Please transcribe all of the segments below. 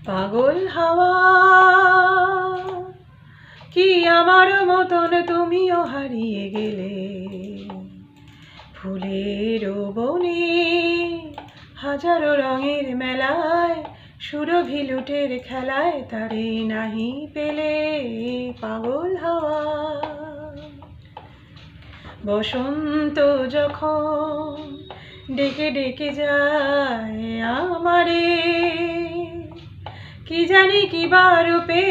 পাগল হাওয়া কি আমার মতন তুমিও হারিয়ে গেলে ফুলের বনে হাজারো রঙের মেলায় সুরভি লুটের খেলায় তারে নাহি পেলে পাগল হাওয়া বসন্ত যখন ডেকে ডেকে যায় আমারে কি জানি কি রূপে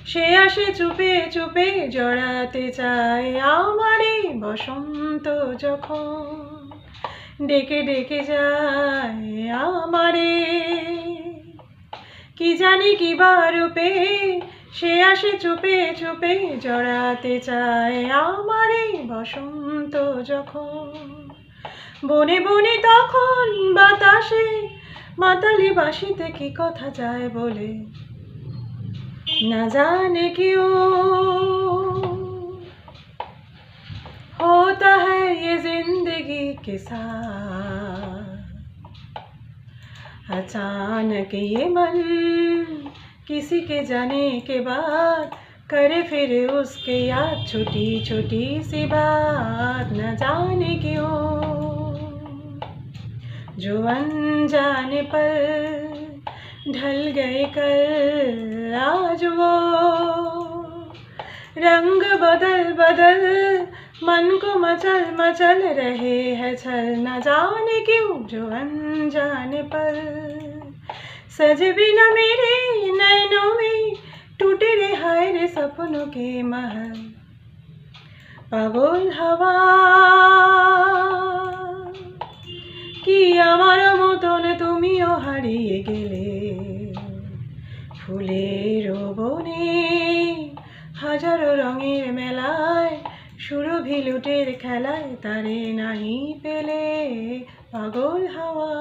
সে আসে চুপে চুপে জড়াতে চায় আমারে বসন্ত যখন ডেকে ডেকে যায় আমারে কি জানি কি রূপে সে আসে চুপে চুপে জড়াতে চায় আমারে বসন্ত যখন বনে বনে তখন বাতাসে মাতালি বাঁশিতে কি কথা যায় বলে না জানে क्यों होता है ये जिंदगी के साथ अचानक ये मन किसी के जाने के बाद करे फिर उसके याद छोटी छोटी सी बात न जाने क्यों जो अनजाने पर ढल गए कल आज वो रंग बदल बदल मन को मचल मचल रहे हैं छल न जाने क्यों जो अनजाने पर सजे बिना मेरे नैनों में टूटे रे हाय रे सपनों के महल पागल हवा কি আমার মতন তুমিও হারিয়ে গেলে ফুলের বনে হাজারো রঙের মেলায় সুরভি লুটের খেলায় তারে নাহি পেলে পাগল হাওয়া।